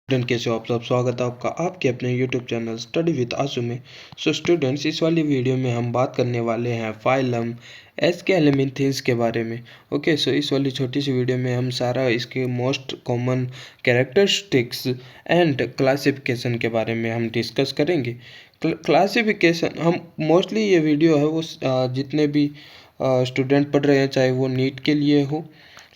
Student कैसे हो आप सब। स्वागत है आपका आपके अपने यूट्यूब चैनल स्टडी विद आसू में। सो स्टूडेंट्स, इस वाली वीडियो में हम बात करने वाले हैं फाइलम एस्केलेमिंथेस के बारे में। ओके, सो इस वाली छोटी सी वीडियो में हम सारा इसके most common characteristics and classification के बारे में हम डिस्कस करेंगे। क्लासिफिकेशन हम मोस्टली ये वीडियो है वो जितने भी स्टूडेंट पढ़ रहे हैं, चाहे वो नीट के लिए हो,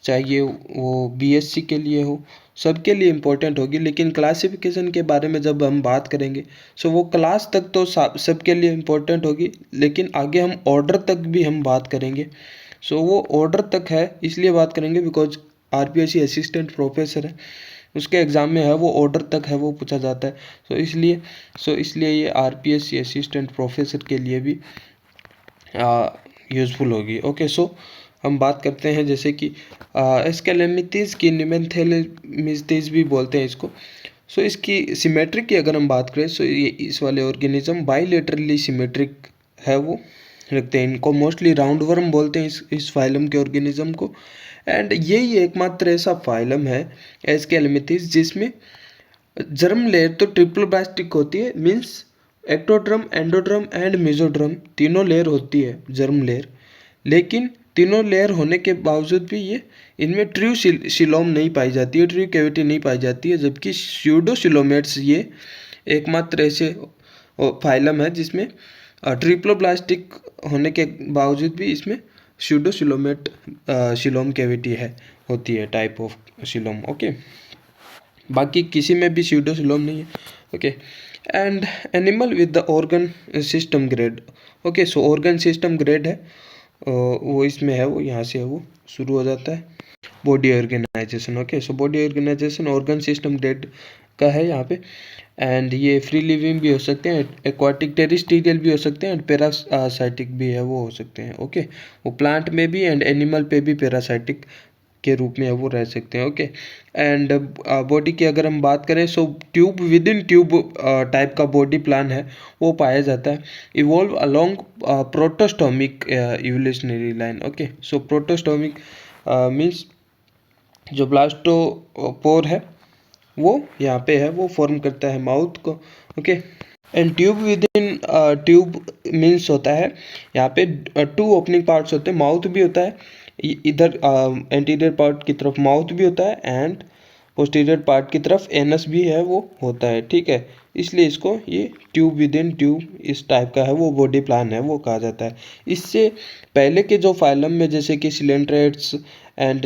चाहे वो बीएससी के लिए हो, सबके लिए इम्पोर्टेंट होगी। लेकिन क्लासिफिकेशन के बारे में जब हम बात करेंगे सो वो क्लास तक तो सबके लिए इम्पोर्टेंट होगी, लेकिन आगे हम ऑर्डर तक भी हम बात करेंगे। सो वो ऑर्डर तक है इसलिए बात करेंगे बिकॉज आरपीएससी असिस्टेंट प्रोफेसर है, उसके एग्ज़ाम में है वो ऑर्डर तक है वो पूछा जाता है। सो इसलिए ये आरपीएससी असिस्टेंट प्रोफेसर के लिए भी यूज़फुल होगी। ओके, सो हम बात करते हैं जैसे कि एस्केलेमिथीज की निमेंथेलिमिथीज भी बोलते हैं इसको। सो इसकी सिमेट्रिक की अगर हम बात करें सो ये इस वाले ऑर्गेनिज्म बाइलेटरली सिमेट्रिक है वो रखते हैं। इनको मोस्टली राउंड वर्म बोलते हैं इस फाइलम के ऑर्गेनिज्म को। एंड यही एकमात्र ऐसा फाइलम है एस्केलेमिथीज जिसमें जर्म लेयर तो ट्रिपल ब्लास्टिक होती है, मीन्स एक्टोड्रम, एंडोड्रम एंड मेसोड्रम तीनों लेयर होती है जर्म लेयर। लेकिन तीनों लेयर होने के बावजूद भी ये इनमें ट्रू सिलोम नहीं पाई जाती है, ट्रू कैविटी नहीं पाई जाती है, जबकि स्यूडोसिलोमेट्स ये एकमात्र ऐसे फाइलम है जिसमें ट्रिप्लोब्लास्टिक होने के बावजूद भी इसमें स्यूडोसिलोमेट सिलोम कैविटी है होती है, टाइप ऑफ सिलोम। ओके, बाकी किसी में भी स्यूडोसिलोम नहीं है। Okay, and animal with the organ system grade. Okay, so organ system grade है वो इसमें है, वो यहाँ से है वो शुरू हो जाता है body organisation. Okay, so body organisation organ system grade का है यहाँ पे। एंड ये फ्री लिविंग भी हो सकते हैं, एक्वाटिक टेरिस्टीरियल भी हो सकते हैं, एंड पैरासाइटिक भी है वो हो सकते हैं। ओके, वो प्लांट में भी एंड एनिमल पे भी पैरासाइटिक के रूप में वो रह सकते हैं। ओके, एंड बॉडी की अगर हम बात करें so tube within tube type का बॉडी प्लान है वो पाया जाता है। Evolve along protostomic evolutionary line. Okay, so protostomic means जो ब्लास्टोपोर है वो यहाँ पे है वो फॉर्म करता है माउथ को। Okay, and tube within tube means होता है यहाँ पे टू ओपनिंग पार्ट्स होते हैं, माउथ भी होता है इधर एंटीरियर पार्ट की तरफ माउथ भी होता है एंड पोस्टीरियर पार्ट की तरफ एनस भी है वो होता है। ठीक है, इसलिए इसको ये ट्यूब विद इन ट्यूब इस टाइप का है वो बॉडी प्लान है वो कहा जाता है। इससे पहले के जो फाइलम में जैसे कि सिलेंट्रेट्स एंड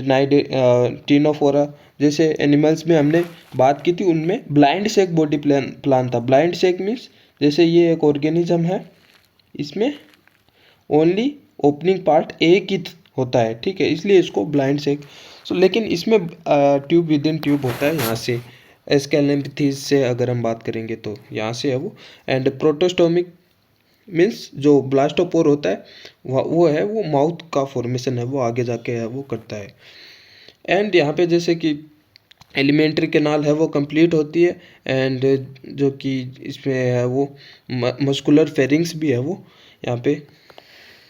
टीनोफोरा जैसे एनिमल्स में हमने बात की थी, उनमें ब्लाइंड शेक बॉडी प्लान था। ब्लाइंड शेक मीन्स जैसे ये एक ऑर्गेनिज्म है, इसमें ओनली ओपनिंग पार्ट एक ही होता है। ठीक है, इसलिए इसको ब्लाइंड शेक। सो लेकिन इसमें ट्यूब विद इन ट्यूब होता है यहाँ से। एस्केलेमिथीज से अगर हम बात करेंगे तो यहाँ से है वो। एंड प्रोटोस्टोमिक मीन्स जो ब्लास्टोपोर होता है वो है वो माउथ का फॉर्मेशन है वो आगे जाके है वो करता है। एंड यहाँ पे जैसे कि एलिमेंट्री कैनाल है वो कंप्लीट होती है, एंड जो कि इसमें है वो मस्कुलर फेरिंग्स भी है वो यहाँ पे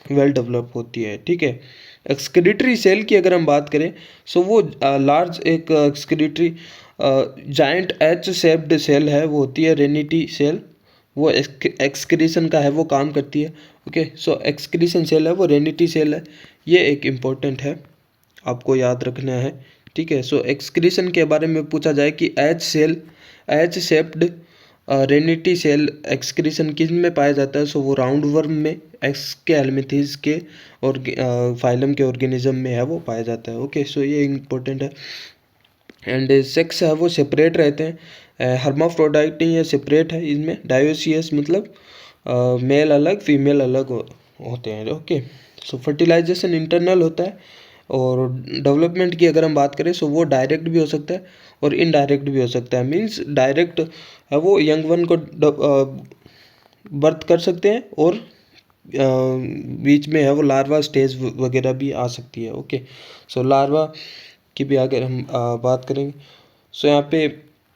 वेल डेवलप होती है। ठीक है, एक्सक्रीटरी सेल की अगर हम बात करें सो वो लार्ज एक excretory giant H shaped cell है वो होती है, रेनिटी सेल वो एक्सक्रीशन का है वो काम करती है। ओके, सो एक्सक्रीशन सेल है वो रेनिटी सेल है, ये एक इम्पोर्टेंट है आपको याद रखना है। ठीक है, सो एक्सक्रीशन के बारे में पूछा जाए कि एच शेप्ड रेनिटी सेल एक्सक्रीशन किन में पाया जाता है, सो वो राउंड वर्म में एस्केलेमिथीज के और फाइलम के ऑर्गेनिज्म में है वो पाया जाता है। ओके, सो ये इम्पोर्टेंट है। एंड सेक्स है वो सेपरेट रहते हैं, हर्माफ्रोडाइट नहीं है, सेपरेट है। इनमें डायोसियस मतलब मेल अलग फीमेल अलग होते हैं। ओके, सो फर्टिलाइजेशन इंटरनल होता है, और डेवलपमेंट की अगर हम बात करें सो वो डायरेक्ट भी हो सकता है और इनडायरेक्ट भी हो सकता है। मीन्स डायरेक्ट है वो यंग वन को बर्थ कर सकते हैं, और बीच में है वो लार्वा स्टेज वगैरह भी आ सकती है। ओके, सो लार्वा की भी अगर हम बात करेंगे सो यहाँ पे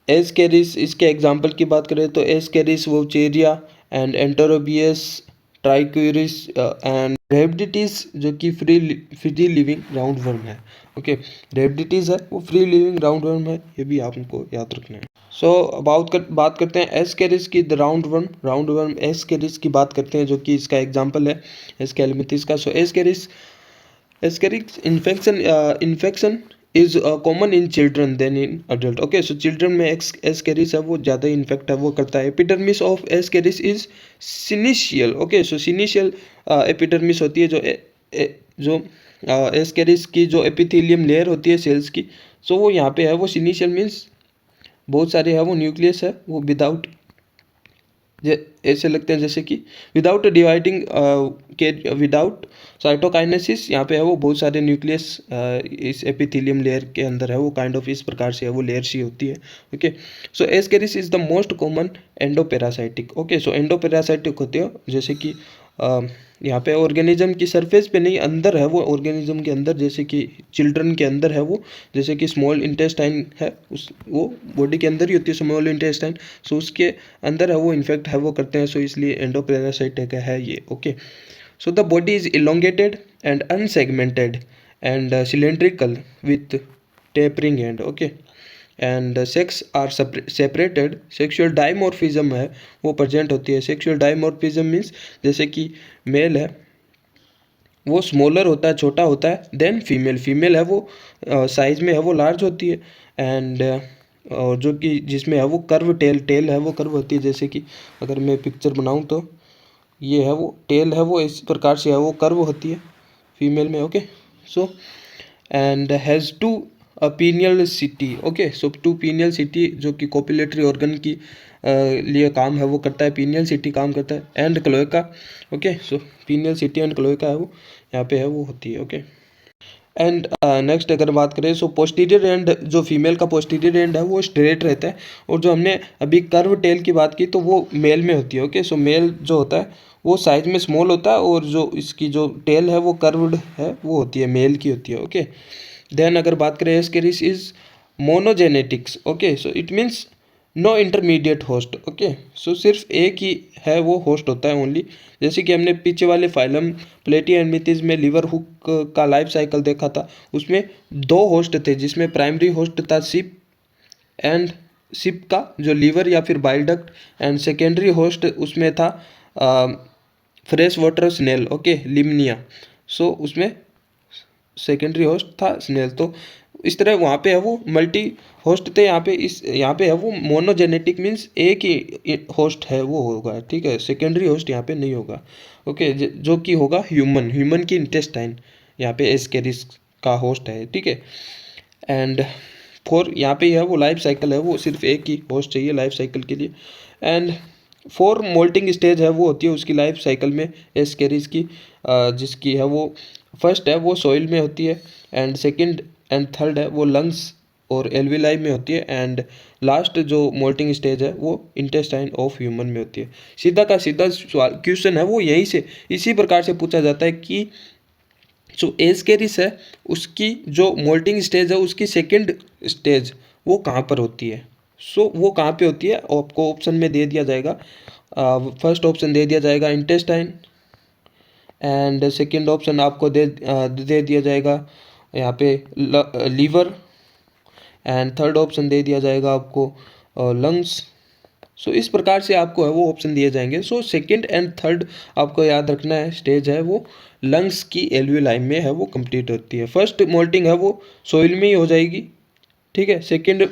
एस्केरिस, इसके एग्जांपल की बात करें तो एस्केरिस वोचेरिया एंड एंटेरोबियस ट्राइक्यूरिस एंड रेबडिटीज जो कि फ्री लिविंग राउंड वर्म है। ओके, रेबडिटीज है वो फ्री लिविंग राउंड वर्म है, ये भी आपको याद रखना है। बात करते हैं एस्केरिस की, द राउंड वर्म एस्केरिस की बात करते हैं, जो कि इसका एग्जांपल है एस्केलेमिथिस का। So Ascaris infection is common in children than in adult. Okay, so children में एस्केरिस है वो ज़्यादा इन्फेक्ट है वो करता है। Epidermis of Ascaris is syncytial. Okay, so syncytial epidermis होती है जो एस्केरिस की जो एपिथेलियम लेयर होती है सेल्स की, सो वो यहाँ पे है वो सिनिशियल मीन्स बहुत सारे है वो न्यूक्लियस है वो विदाउट ऐसे लगते हैं जैसे कि विदाउट डिवाइडिंग के विदाउट साइटोकाइनेसिस, यहाँ पे है वो बहुत सारे न्यूक्लियस इस एपिथेलियम लेयर के अंदर है वो काइंड ऑफ इस प्रकार से है वो लेयर सी होती है। Okay, so Ascaris is the most common endoparasitic. Okay, so endoparasitic होते हो जैसे कि यहाँ पे ऑर्गेनिज्म की सरफेस पे नहीं, अंदर है वो ऑर्गेनिज्म के अंदर, जैसे कि चिल्ड्रन के अंदर है वो, जैसे कि स्मॉल इंटेस्टाइन है उस वो बॉडी के अंदर ही होती है स्मॉल इंटेस्टाइन, सो उसके अंदर है वो इन्फेक्ट है वो करते हैं, सो इसलिए एंडोपेरासाइटिक है ये। Okay, so the body is elongated and unsegmented and cylindrical with tapering end. Okay, and sex are separated, sexual dimorphism है वो प्रेजेंट होती है। सेक्सुअल डाइमॉर्फिज्म मीन्स जैसे कि मेल है वो स्मॉलर होता है, छोटा होता है, देन फीमेल है वो साइज में है वो लार्ज होती है, एंड और जो कि जिसमें है वो कर्व टेल है वो कर्व होती है, जैसे कि अगर मैं पिक्चर बनाऊं तो ये है वो टेल है वो इस प्रकार से है वो कर्व होती है फीमेल में। Okay, so end has two penial setae. Okay, so two penial setae जो कि कोपिलेटरी ऑर्गन की लिए काम है वो करता है, पीनियल सिटी काम करता है, and cloaca. Okay, so pineal city and cloaca है वो यहाँ पे है वो होती है। ओके, एंड नेक्स्ट अगर बात करें सो पोस्टीरियर एंड, जो फीमेल का पोस्टीरियर एंड है वो स्ट्रेट रहता है, और जो हमने अभी कर्व टेल की बात की तो वो मेल में होती है। ओके, सो मेल जो होता है वो साइज में स्मॉल होता है, और जो इसकी जो टेल है वो कर्व्ड है वो होती है, मेल की होती है। ओके, देन अगर बात करें Ascaris is monogenetics. Okay, so it means no intermediate host. Okay, so सिर्फ एक ही है वो होस्ट होता है ओनली, जैसे कि हमने पीछे वाले फाइलम प्लेटिहेल्मिंथेस में लिवर हुक का लाइफ साइकिल देखा था, उसमें दो होस्ट थे, जिसमें प्राइमरी होस्ट था सिप का जो लीवर या फिर bile duct, and secondary host उसमें था फ्रेश वाटर स्नेल। ओके, लिमनिया, सो उसमें सेकेंडरी होस्ट था स्नेल। तो इस तरह वहाँ पे है वो मल्टी होस्ट थे, यहाँ पे है वो मोनोजेनेटिक मीन्स एक ही होस्ट है वो होगा। ठीक है, सेकेंडरी होस्ट यहाँ पे नहीं होगा। ओके, जो कि होगा ह्यूमन की इंटेस्टाइन यहाँ पे एस्केरिस का होस्ट है। ठीक है, एंड यहाँ पे है वो लाइफ साइकिल है वो सिर्फ एक ही होस्ट चाहिए लाइफ साइकिल के लिए, एंड 4 मोल्टिंग स्टेज है वो होती है उसकी लाइफ साइकिल में एस्केरिस की, जिसकी है वो फर्स्ट है वो सॉइल में होती है, एंड सेकंड एंड थर्ड है वो लंग्स और एल्विलाई में होती है, एंड लास्ट जो मोल्टिंग स्टेज है वो इंटेस्टाइन ऑफ ह्यूमन में होती है। सीधा का सीधा सवाल क्वेश्चन है वो यहीं से इसी प्रकार से पूछा जाता है कि जो एस्केरिस है उसकी जो मोल्टिंग स्टेज है उसकी सेकंड स्टेज वो कहाँ पर होती है। सो वो कहाँ पे होती है आपको ऑप्शन में दे दिया जाएगा। फर्स्ट ऑप्शन दे दिया जाएगा इंटेस्टाइन, एंड सेकंड ऑप्शन आपको दे दिया जाएगा यहाँ पे लीवर, एंड थर्ड ऑप्शन दे दिया जाएगा आपको लंग्स। सो इस प्रकार से आपको है वो ऑप्शन दिए जाएंगे। सो सेकंड एंड थर्ड आपको याद रखना है स्टेज है वो लंग्स की एल्वियोलाई में है वो कंप्लीट होती है। फर्स्ट मोल्टिंग है वो सॉइल में ही हो जाएगी। ठीक है, सेकंड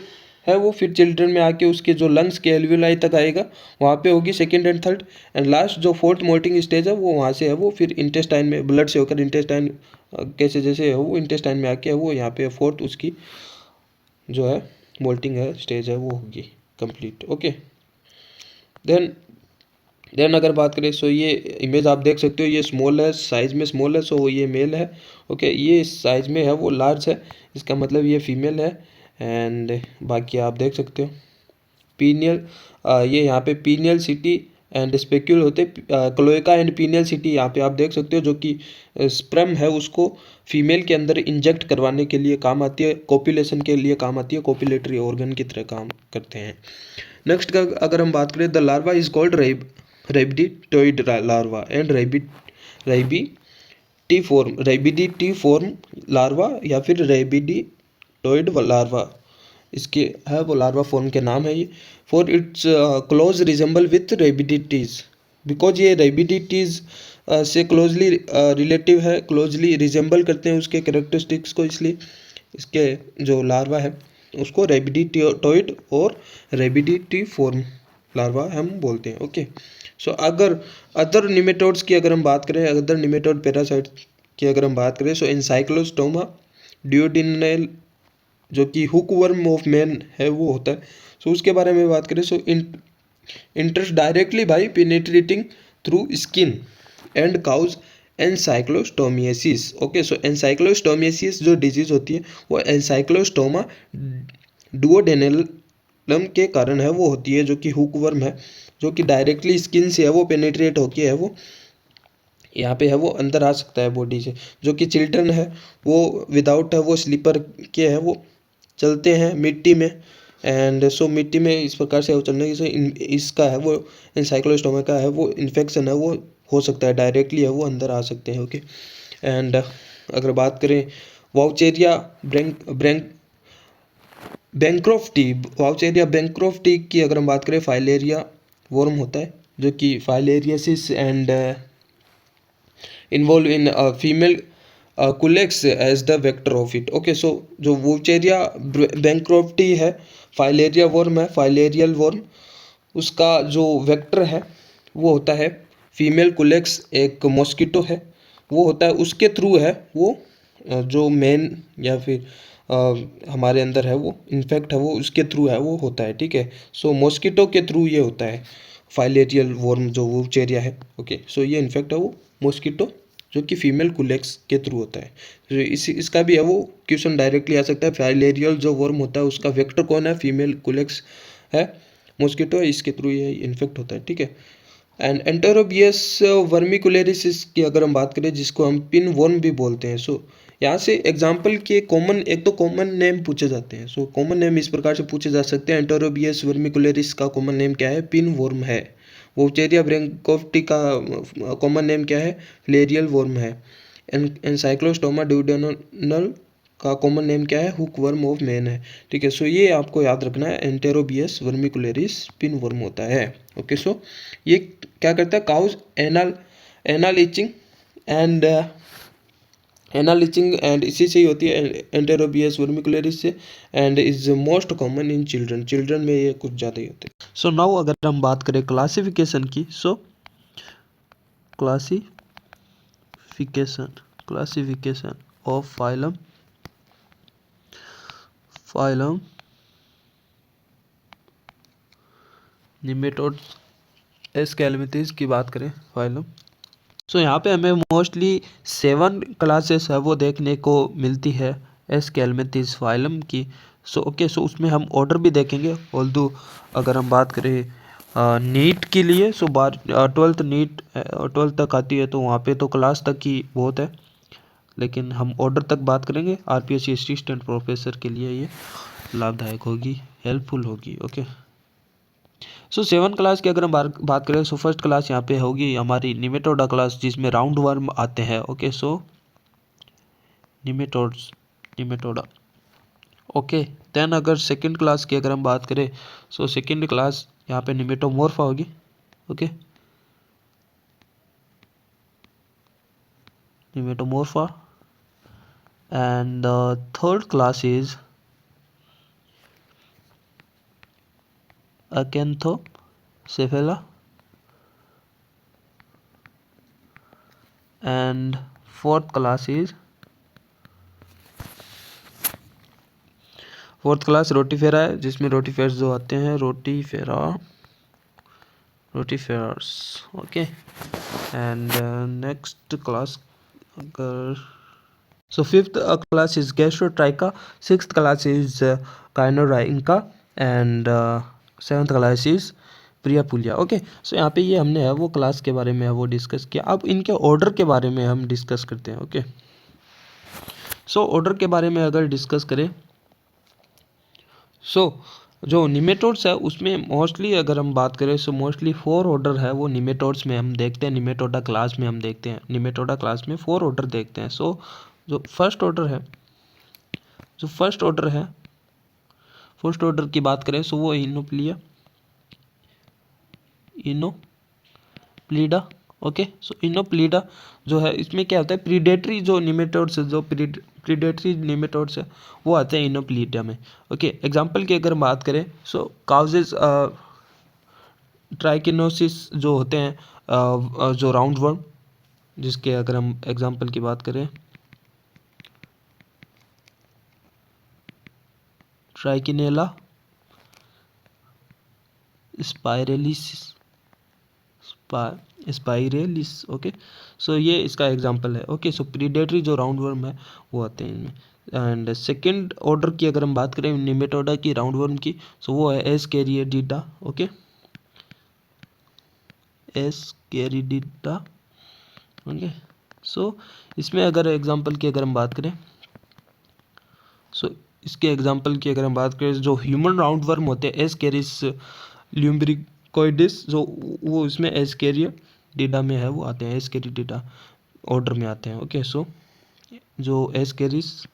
है वो फिर चिल्ड्रन में आके उसके जो लंग्स के एल्वियोलाई तक आएगा वहाँ पे होगी second and third, and last जो फोर्थ मोल्टिंग स्टेज है वो वहाँ से है वो फिर इंटेस्टाइन में ब्लड से होकर इंटेस्टाइन कैसे जैसे है वो इंटेस्टाइन में आके है वो यहाँ पे फोर्थ उसकी जो है मोल्टिंग है स्टेज है वो होगी कंप्लीट। ओके, देन अगर बात करें सो ये इमेज आप देख सकते हो, ये स्मॉल है साइज में स्मॉल है, सो ये मेल है। ओके, ये साइज में है वो लार्ज है, इसका मतलब ये फीमेल है, एंड बाकी आप देख सकते हो पीनियल ये यहाँ पे पीनियल सिटी एंड स्पेक्यूल होते क्लोएका एंड पीनियल सिटी यहाँ पे आप देख सकते हो, जो कि स्पर्म है उसको फीमेल के अंदर इंजेक्ट करवाने के लिए काम आती है, कोपुलेशन के लिए काम आती है, कोपुलेटरी ऑर्गन की तरह काम करते हैं। नेक्स्ट का अगर हम बात करें the larva is called rhabditoid larva and rhabditiform larva या फिर रैबिडिटोइड लार्वा इसके है वो लार्वा फॉर्म के नाम है ये। For its close resemble with rhabditis, because ये रेबिडिटीज से क्लोजली रिलेटिव है, क्लोजली रिजेंबल करते हैं उसके कैरेक्टरिस्टिक्स को, इसलिए इसके जो लार्वा है उसको रेबिडिटोइड और रेबिडिटी फॉर्म लार्वा हम बोलते हैं। ओके, सो अगर अदर निमेटोड्स की अगर हम बात करें, अदर निमेटोड पैरासाइट की अगर हम बात करें, सो एनसाइक्लोस्टोमा ड्यूडिनल जो कि हुक वर्म ऑफ मैन है वो होता है। सो उसके बारे में बात करें, so interest directly by penetrating through skin and causes ancylostomiasis. Okay, so ancylostomiasis जो डिजीज होती है वो एनसाइक्लोस्टोमा डुओडेनलम के कारण है वो होती है, जो कि हुक वर्म है, जो कि डायरेक्टली स्किन से है वो पेनिट्रेट होके है वो यहाँ पे है वो अंदर आ सकता है बॉडी से। जो कि चिल्ड्रन है वो विदाउट है वो स्लीपर के है वो चलते हैं मिट्टी में, एंड सो मिट्टी में इस प्रकार से वो चलने से इसका है वो एनसाइक्लोस्टोमा का है वो इन्फेक्शन है वो हो सकता है, डायरेक्टली है वो अंदर आ सकते हैं। ओके, एंड अगर बात करें वाउचेरिया बैंक्रोफ्टी, वाउचेरिया बैंक्रोफ्टी की अगर हम बात करें, फाइलेरिया वर्म होता है जो कि filariasis and involve in female Culex as the vector of it. Okay, so जो वोचेरिया बैंक्रोफ्टी है, फाइलेरिया वर्म है, फाइलेरियल वर्म, उसका जो वेक्टर है वो होता है फीमेल कुलेक्स, एक मॉस्किटो है वो होता है, उसके थ्रू है वो जो मेन या फिर हमारे अंदर है वो इन्फेक्ट है वो उसके थ्रू है वो होता है। ठीक है, सो मॉस्किटो के थ्रू ये होता है फाइलेरियल वर्म जो वोचेरिया है। ओके, सो ये इन्फेक्ट है वो मॉस्किटो जो कि फीमेल कुलेक्स के थ्रू होता है। तो इसका भी है वो क्वेश्चन डायरेक्टली आ सकता है, फाइलेरियल जो वर्म होता है उसका वेक्टर कौन है, फीमेल कुलेक्स है, मॉस्किटो है, इसके थ्रू ये इन्फेक्ट होता है। ठीक है, एंड एंटेरोबियस वर्मिकुलेरिस की अगर हम बात करें, जिसको हम पिन वर्म भी बोलते हैं। सो यहाँ से एग्जाम्पल के कॉमन, एक तो कॉमन नेम पूछे जाते हैं। सो कॉमन नेम इस प्रकार से पूछे जा सकते हैं, एंटेरोबियस वर्मिकुलेरिस का कॉमन नेम क्या है, पिन वर्म है। वोचेरिया ब्रैंकोफ्टी का कॉमन नेम क्या है, फ्लेरियल वर्म है। एनसाइक्लोस्टोमा ड्यूडेनल का कॉमन नेम क्या है, हुक वर्म ऑफ मैन है। ठीक है, सो ये आपको याद रखना है, एंटेरोबियस वर्मिकुलेरिस पिन वर्म होता है। ओके, सो ये क्या करता है, काउज एनाल इचिंग एंड इसी से ही होती है एंटेरोबियस वर्मिकुलेरिस से, and is most common in children, children में ये कुछ ज़्यादा ही होते हैं। सो नाउ अगर हम बात करें क्लासिफिकेशन की, सो classification of phylum nematodes aschelminthes की बात करें फाइलम, सो यहाँ पे हमें मोस्टली 7 क्लासेस है वो देखने को मिलती है एस कैलमिथीज फाइलम की। सो ओके, सो उसमें हम ऑर्डर भी देखेंगे। ऑल्दो अगर हम बात करें नीट के लिए, सो 12th नीट 12th तक आती है, तो वहाँ पे तो क्लास तक ही बहुत है, लेकिन हम ऑर्डर तक बात करेंगे। आरपीएससी असिस्टेंट प्रोफेसर के लिए ये लाभदायक होगी, हेल्पफुल होगी। ओके, सो 7 क्लास की अगर हम बात करें, सो फर्स्ट क्लास यहाँ पे होगी हमारी निमेटोडा क्लास, जिसमें राउंड वर्म आते हैं। ओके, सो निमेटोडा। ओके, देन अगर सेकंड क्लास की अगर हम बात करें, सो सेकंड क्लास यहाँ पे निमेटोमोर्फा होगी। Okay, nematomorpha, and third class is Acanthocephala, and fourth class rotifera है, जिसमें रोटीफेर्स जो आते हैं, rotifers. Okay, and next class अगर, so fifth class is gastrotricha, sixth class is kinorhyncha, and seventh class is priapulida. Okay, so यहाँ पे ये हमने है वो क्लास के बारे में है वो डिस्कस किया। अब इनके ऑर्डर के बारे में हम डिस्कस करते हैं। ओके, सो ऑर्डर के बारे में अगर डिस्कस करें, सो जो निमेटोड्स है उसमें मोस्टली अगर हम बात करें, सो मोस्टली 4 ऑर्डर है वो निमेटोड्स में हम देखते हैं, निमेटोडा क्लास में हम देखते हैं, निमेटोडा क्लास में 4 ऑर्डर देखते हैं। सो जो फर्स्ट ऑर्डर है फर्स्ट ऑर्डर की बात करें सो वो इनोप्लीडा। ओके, सो इनोप्लीडा जो है इसमें क्या होता है, प्रीडेटरी जो निमेटोड्स, जो प्रीडेटरी निमेटोड्स है वो आते हैं इनोप्लीडा में। ओके, एग्जांपल की अगर बात करें सो काउजेज ट्राइकिनोसिस जो होते हैं, जो राउंड वर्म, जिसके अगर हम एग्जांपल की बात करें ट्राइकिनेला स्पाइरेलिस, स्पाइरेलिस। ओके, सो ये इसका एग्जांपल है। ओके, सो प्रीडेटरी जो राउंड वर्म है वो आते हैं इनमें। एंड सेकेंड ऑर्डर की अगर हम बात करें निमेटोडा की, राउंड वर्म की, सो वो है एस्केरिडिडा। ओके, एस्केरिडिडा। ओके, सो इसमें अगर एग्जांपल की अगर हम बात करें सो इसके एग्जांपल की अगर हम बात करें, जो ह्यूमन राउंड वर्म होते हैं एस्केरिस ल्यूम्ब्रिकोइडिस, जो वो इसमें एस्केरिडिडा में है वो आते हैं, एस्केरिडिडा ऑर्डर में आते हैं। ओके, सो जो एस्केरिस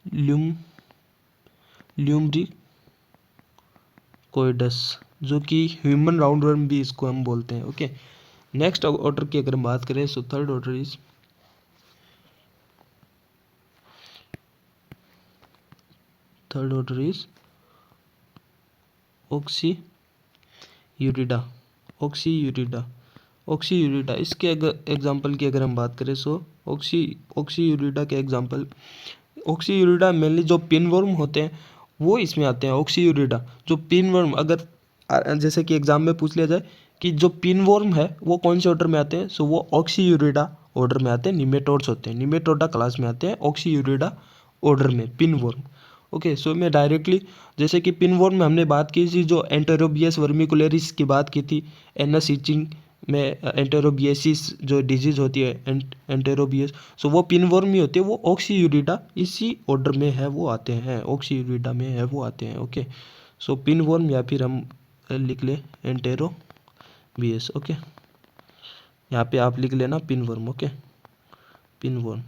ल्यूम्ब्रिकोइडस, जो कि ह्यूमन राउंड वर्म भी इसको हम बोलते हैं। ओके, नेक्स्ट ऑर्डर की अगर हम बात करें सो थर्ड ऑर्डर इज ऑक्सीयूरिडा। ऑक्सीयूरिडा इसके एग्जांपल की अगर हम बात करें सो ऑक्सीयूरिडा के एग्जांपल, ऑक्सीयूरिडा मेनली जो पिनवर्म होते हैं वो इसमें आते हैं। ऑक्सीयूरिडा जो पिनवर्म, अगर जैसे कि एग्जाम में पूछ लिया जाए कि जो पिनवर्म है वो कौन से ऑर्डर में आते हैं, सो वो ऑक्सीयूरिडा ऑर्डर में आते हैं, निमेटोड्स होते हैं, निमेटोडा क्लास में आते हैं ऑक्सीयूरिडा ऑर्डर में पिनवर्म। ओके, सो मैं डायरेक्टली, जैसे कि पिनवर्म में हमने बात की थी जो एंटेरोबियस वर्मिकुलरिस की बात की थी, एनस ईचिंग में एंटेरोबियसिस जो डिजीज होती है एंटेरोबियस, सो वो पिनवर्म ही होती है, वो ऑक्सीयूरिडा इसी ऑर्डर में है वो आते हैं, ऑक्सीयूरिडा में है वो आते हैं। ओके, सो पिनवर्म या फिर हम लिख ले एंटेरोबियस। ओके, यहाँ पे आप लिख लेना पिनवर्म। Okay, pinworm.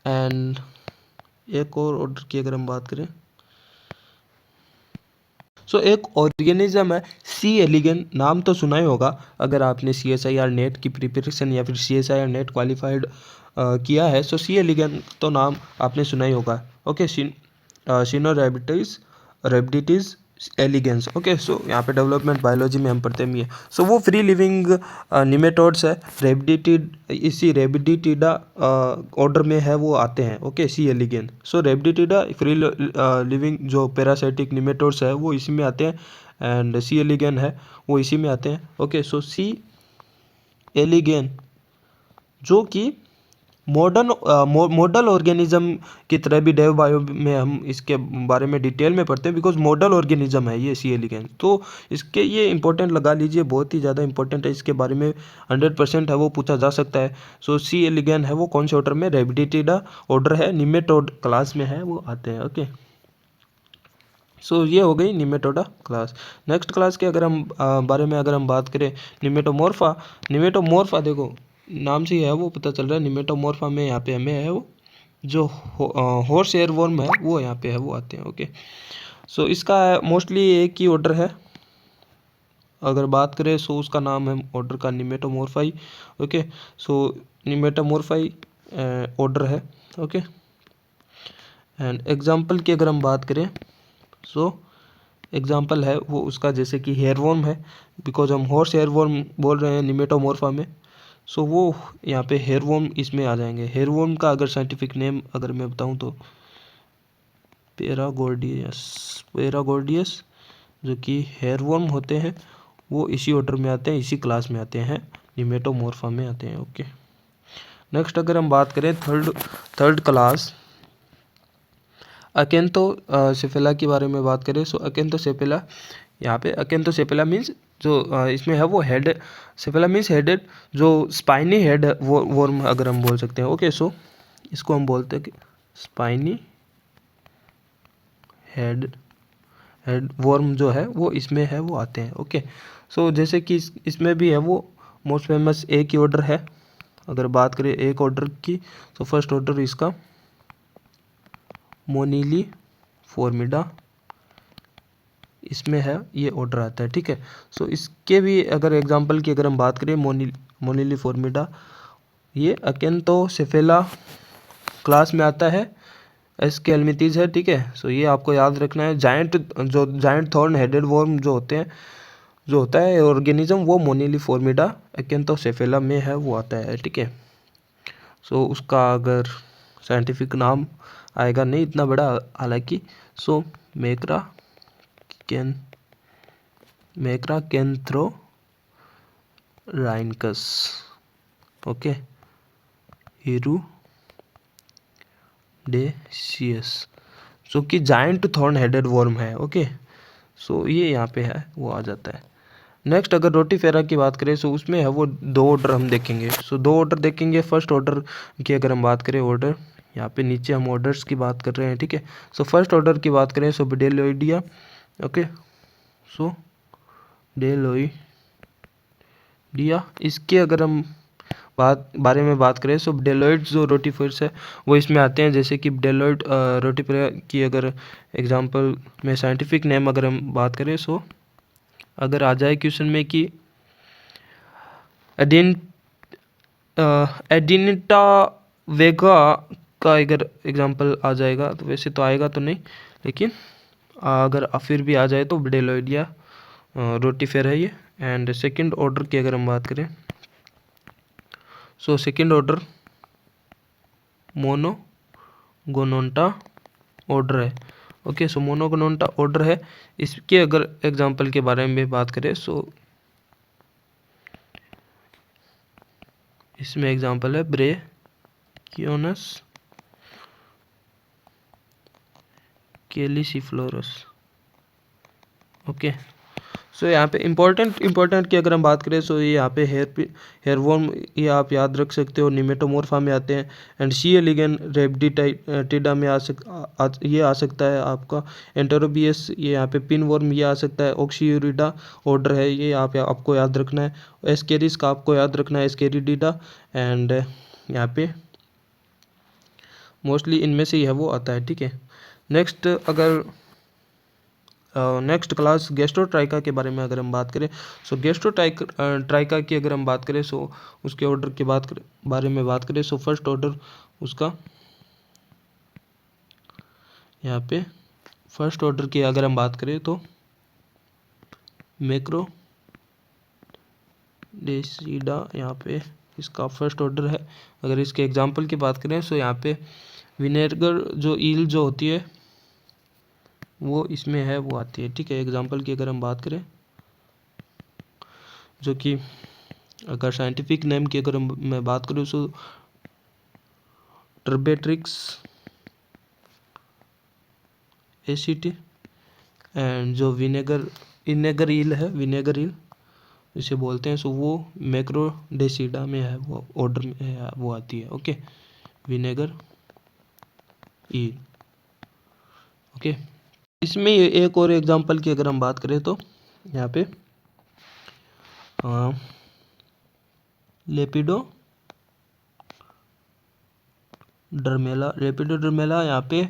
एंड एक और ऑर्डर की अगर हम बात करें सो एक ऑर्गेनिज्म है सी एलिगन, नाम तो सुना ही होगा अगर आपने CSIR नेट की प्रिपरेशन या फिर CSIR नेट क्वालिफाइड किया है, सो सी एलिगन तो नाम आपने सुना ही होगा। Okay, rhabditis elegans. Okay, so यहाँ पे डेवलपमेंट बायोलॉजी में हम पढ़ते भी है। सो वो फ्री लिविंग निमेटोड्स है, इसी रेबडिटिडा ऑर्डर में है वो आते हैं। ओके, सी एलिगेन, सो रेबडिटिडा फ्री लिविंग जो पैरासाइटिक निमेटोड्स है वो इसी में आते हैं, एंड सी एलिगेन है वो इसी में आते हैं। ओके, सो सी एलिगेन जो कि मॉडल ऑर्गेनिज्म की तरह भी डेव बायो में हम इसके बारे में डिटेल में पढ़ते हैं, बिकॉज मॉडल ऑर्गेनिज्म है ये सी एलिगेंस, तो इसके ये इंपॉर्टेंट लगा लीजिए, बहुत ही ज़्यादा इंपॉर्टेंट है, इसके बारे में 100% है वो पूछा जा सकता है। सो सी एलिगेन है वो कौन से ऑर्डर में, रेबडिटिडा ऑर्डर है, निमेटोड क्लास में है वो आते हैं। ओके, सो ये हो गई निमेटोडा क्लास। नेक्स्ट क्लास के अगर हम बारे में अगर हम बात करें निमेटोमोर्फा देखो नाम से ही है वो पता चल रहा है, निमेटोमोर्फा में यहाँ पे हमें है वो जो हॉर्स एयरवॉर्म है वो यहाँ पे है वो आते हैं। ओके, सो इसका मोस्टली एक ही ऑर्डर है अगर बात करें, सो उसका नाम है ऑर्डर का निमेटोमोर्फाई। ओके, सो निमेटोमोर्फाई ऑर्डर है। ओके, एंड एग्जांपल की अगर हम बात करें सो एग्जांपल है वो उसका, जैसे कि हेयरवॉर्म है, बिकॉज हम हॉर्स हेयरवॉर्म बोल रहे हैं निमेटोमोर्फा में, सो वो यहाँ पे हेयरवॉर्म इसमें आ जाएंगे। हेयरवॉर्म का अगर साइंटिफिक नेम अगर मैं बताऊँ तो पैरागोर्डियस जो कि हेयरवॉर्म होते हैं वो इसी ऑर्डर में आते हैं, इसी क्लास में आते हैं, निमेटोमोर्फा में आते हैं। ओके, नेक्स्ट अगर हम बात करें थर्ड क्लास अकेंथोसेफेला के बारे में बात करें, सो अकेंथोसेफेला, यहाँ पे अकेंथोसेफेला मीन्स जो इसमें है वो हेड, सेफेला मीन्स हेडेड, जो स्पाइनी हेड वर्म अगर हम बोल सकते हैं। ओके, सो इसको हम बोलते हैं कि स्पाइनी हेड वर्म जो है वो इसमें है वो आते हैं। ओके, सो जैसे कि इसमें भी है वो मोस्ट फेमस एक ही ऑर्डर है अगर बात करें एक ऑर्डर की, तो फर्स्ट ऑर्डर इसका मोनिली फॉर्मिडा इसमें है, ये ऑर्डर आता है, ठीक है। सो इसके भी अगर एग्जांपल की अगर हम बात करें, मोनिली फॉर्मिडा ये अकेंथोसेफेला क्लास में आता है, एस्के एल्मिथीज है, ठीक है। सो ये आपको याद रखना है। जायंट थॉर्न हेडेड वर्म जो होता है ऑर्गेनिज्म, वो मोनिली फॉर्मिडा अकेंथोसेफेला में है, वो आता है, ठीक है। सो उसका अगर साइंटिफिक नाम आएगा नहीं इतना बड़ा हालांकि, सो मैक्रा कैंथ्रोराइनकस, ओके, हिरुडेसियस, जो कि जायंट थॉर्न हेडेड वर्म है, ओके। सो ये यहाँ पे है, वो आ जाता है। नेक्स्ट अगर रोटीफेरा की बात करें, सो उसमें है वो दो ऑर्डर हम देखेंगे। सो दो ऑर्डर देखेंगे। फर्स्ट ऑर्डर की अगर हम बात करें, ऑर्डर यहाँ पे नीचे हम ऑर्डर्स की बात कर रहे हैं, ठीक है। सो फर्स्ट ऑर्डर की बात करें, सो बेडेलोइडिया, ओके। सो बेडेलोइडिया, इसके अगर हम बारे में बात करें, सो बेडेलोइड जो रोटीफेरस है वो इसमें आते हैं। जैसे कि बेडेलोइड रोटीफेरा की अगर एग्जांपल में साइंटिफिक नेम अगर हम बात करें, सो अगर आ जाए क्वेश्चन में कि एडिनिटा वेगा का अगर एग्जांपल आ जाएगा, तो वैसे तो आएगा तो नहीं, लेकिन अगर फिर भी आ जाए तो बेडेलोइडिया रोटीफेरा है ये। एंड सेकंड ऑर्डर की अगर हम बात करें, सो सेकंड ऑर्डर मोनोगोनोंटा ऑर्डर है, ओके। सो मोनोगोनोंटा ऑर्डर है। इसके अगर एग्जांपल के बारे में बात करें, सो इसमें एग्जांपल है ब्रेकियोनस कैलिसिफ्लोरस, ओके। सो यहाँ पे इम्पोर्टेंट की अगर हम बात करें, सो ये यहाँ पे हेयरवॉर्म ये आप याद रख सकते हो, निमेटोमोर्फा में आते हैं। एंड सी एलिगन रेबडिटाइटिडा में ये आ सकता है आपका। एंटेरोबियस ये यहाँ पे पिनवॉर्म ये आ सकता है। ऑक्सीयूरिडा ऑर्डर है, ये आपको याद रखना है। एस्केरिस का आपको याद रखना है, एस्केरिडिडा। एंड यहाँ पे मोस्टली इनमें से ही है वो आता है, ठीक है। नेक्स्ट अगर नेक्स्ट क्लास गैस्ट्रोट्राइका के बारे में अगर हम बात करें, सो ट्राइका की अगर हम बात करें, सो उसके ऑर्डर के बारे में बात करें, सो फर्स्ट ऑर्डर उसका यहाँ पे फर्स्ट ऑर्डर की अगर हम बात करें, तो मैक्रोडेसिडा यहाँ पे इसका फर्स्ट ऑर्डर है। अगर इसके एग्जाम्पल की बात करें, सो यहाँ पे विनेगर जो ईल जो होती है वो इसमें है, वो आती है, ठीक है। एग्जाम्पल की अगर हम बात करें, जो कि अगर साइंटिफिक नेम की अगर मैं बात करूँ, सो टर्बेट्रिक्स एसिटी। एंड जो विनेगर ईल है, विनेगर ईल इसे बोलते हैं, सो वो मैक्रोडेसिडा में है, वो ऑर्डर में है, वो आती है, ओके, विनेगर ईल, ओके। इसमें एक और एग्जांपल की अगर हम बात करें, तो यहाँ पे लेपिडोडर्मेला यहाँ पे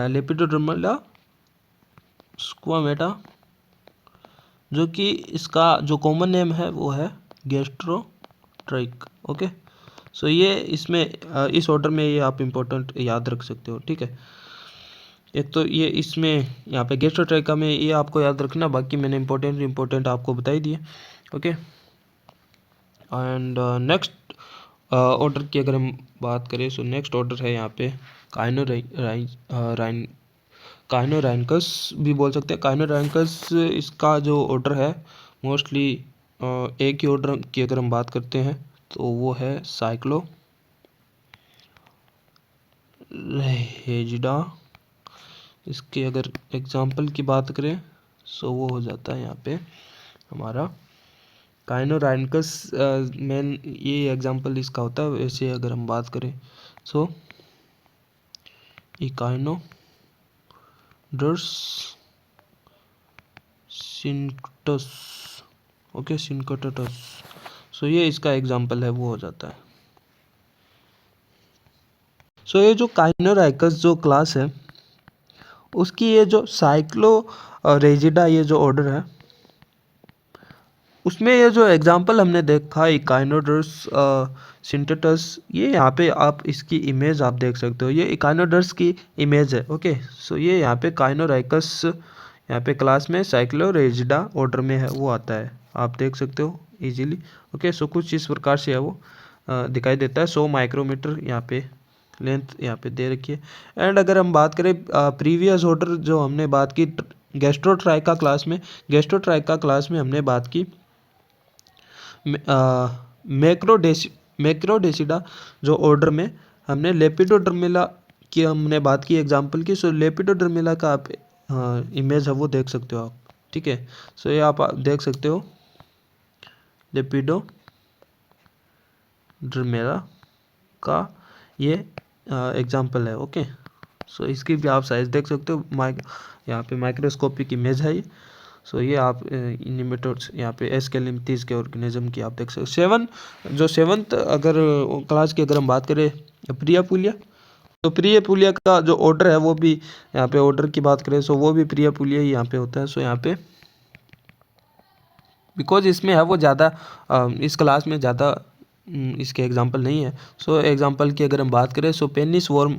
लेपिडोडर्मेला स्क्वामेटा, जो कि इसका जो कॉमन नेम है वो है गैस्ट्रोट्राइक, ओके। सो ये इसमें इस ऑर्डर में ये आप इम्पोर्टेंट याद रख सकते हो, ठीक है। एक तो ये इसमें यहाँ पे गैस्ट्रोट्राइका में ये आपको याद रखना, बाकी मैंने इम्पोर्टेंट आपको बताई दिए, ओके। एंड नेक्स्ट ऑर्डर की अगर हम बात करें, सो नेक्स्ट ऑर्डर है यहाँ पे काइनोराइनकस भी बोल सकते हैं। काइनोराइनकस इसका जो ऑर्डर है मोस्टली एक ही ऑर्डर की अगर हम बात करते हैं, तो वो है साइक्लोरहेजिडा। इसके अगर एग्जाम्पल की बात करें, सो वो हो जाता है यहाँ पे हमारा काइनोराइनकस मेन ये एग्जांपल इसका होता है। वैसे अगर हम बात करें, सो इकाइनोडर्स सिंकटस, ओके, सिंकटस। सो ये इसका एग्जांपल है, वो हो जाता है। सो ये जो काइनोराइकस जो क्लास है उसकी ये जो साइक्लोरेजिडा ये जो ऑर्डर है उसमें ये जो एग्जांपल हमने देखा इकाइनोडर्स सिंटेटस, ये यहाँ पे आप इसकी इमेज आप देख सकते हो, ये इकाइनोडर्स की इमेज है। ओके, सो ये यहाँ पे काइनोराइकस यहाँ पे क्लास में साइक्लोरेजिडा ऑर्डर में है वो आता है, आप देख सकते हो इजीली। ओके, सो कुछ इस प्रकार से है वो दिखाई देता है। 100 माइक्रोमीटर यहाँ पे लेंथ यहाँ पे दे रखी है। एंड अगर हम बात करें प्रीवियस ऑर्डर जो हमने बात की गैस्ट्रोट्राइका क्लास में हमने बात की मैक्रोडेसिडा जो ऑर्डर में हमने लेपिडोडर्मिला की हमने बात की एग्जांपल की। सो लेपिडोडर्मिला का आप इमेज है वो देख सकते हो आप, ठीक है। सो ये आप देख सकते हो लेपिडोडर्मिला का ये एग्जांपल है। ओके, सो इसकी भी आप साइज देख सकते हो, यहाँ पे माइक्रोस्कोपिक इमेज है ये। सो ये आप निमेटोड्स यहाँ पे एस्केलेमिथीज के ऑर्गेनिज्म की आप देख सकते हो। सेवन्थ अगर क्लास की अगर हम बात करें प्रियापुलिया, तो प्रियापुलिया का जो ऑर्डर है वो भी यहाँ पे ऑर्डर की बात करें सो वो भी प्रियापुलिया ही यहाँ पे होता है। सो यहाँ पे बिकॉज इसमें है वो ज़्यादा इस क्लास में ज़्यादा इसके एग्जाम्पल नहीं है। सो एग्जाम्पल की अगर हम बात करें सो पेनिस वर्म,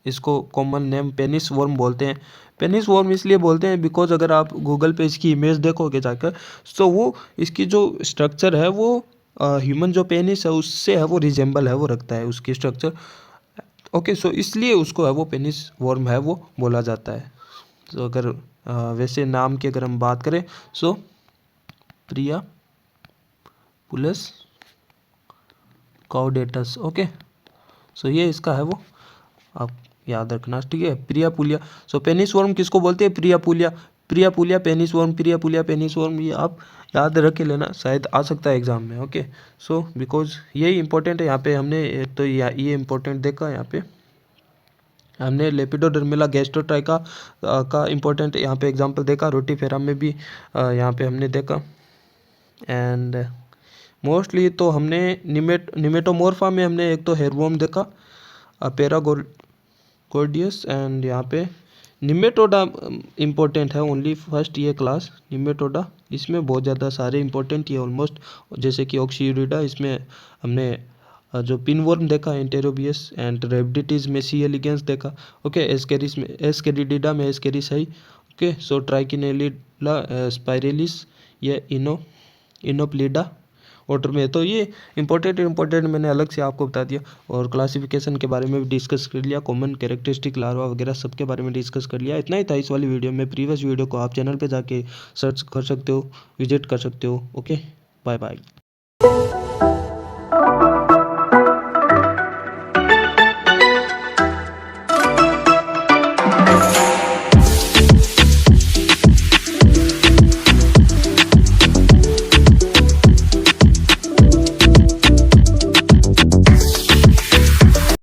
इसको कॉमन नेम पेनिस वर्म बोलते हैं। पेनिस वर्म इसलिए बोलते हैं बिकॉज अगर आप गूगल पे इसकी इमेज देखोगे जाकर सो वो इसकी जो स्ट्रक्चर है वो ह्यूमन जो पेनिस है उससे है वो रिजेंबल है वो रखता है उसकी स्ट्रक्चर। ओके, सो इसलिए उसको है वो पेनिस वर्म है वो बोला जाता है। तो अगर वैसे नाम की अगर हम बात करें सो प्रिया पुलस कॉडेटस। ओके, सो ये इसका है वो आप याद रखना, ठीक है। प्रियापुलिया, सो पेनिस वर्म किसको बोलते हैं? प्रियापुलिया पेनिस वर्म, प्रियापुलिया पेनिस वर्म, ये आप याद रख के लेना, शायद आ सकता है एग्जाम में। ओके, सो बिकॉज यही इंपॉर्टेंट है यहाँ पे हमने तो ये इंपॉर्टेंट देखा यहाँ पे हमने लेपिडोडर्मिला गैस्ट्रोट्राइका का इंपॉर्टेंट यहाँ पे एग्जांपल देखा, रोटीफेरा में भी यहाँ पे हमने देखा। एंड मोस्टली तो हमने निमेटोमोर्फा में हमने एक तो हेयरवॉर्म देखा पैरागोर्डियस, एंड यहाँ पे निमेटोडा इम्पोर्टेंट है ओनली फर्स्ट ये क्लास निमेटोडा, इसमें बहुत ज़्यादा सारे इंपॉर्टेंट ये ऑलमोस्ट, जैसे कि ऑक्सीयूरिडा, इसमें हमने जो पिनवर्म देखा एंटेरोबियस, एंड रेबडिटीज में सी एलिगेंस देखा। ओके, एस्केरिस में एस्केरिडिडा में एस्केरिस है। ओके, सो ट्राइकिनेलिडा स्पाइरेलिस ये इनोप्लिडा ऑर्डर में है। तो ये इंपॉर्टेंट मैंने अलग से आपको बता दिया, और क्लासिफिकेशन के बारे में भी डिस्कस कर लिया, कॉमन कैरेक्टरिस्टिक लार्वा वगैरह सब के बारे में डिस्कस कर लिया। इतना ही था इस वाली वीडियो में। प्रीवियस वीडियो को आप चैनल पे जाके सर्च कर सकते हो, विजिट कर सकते हो। Okay, bye bye.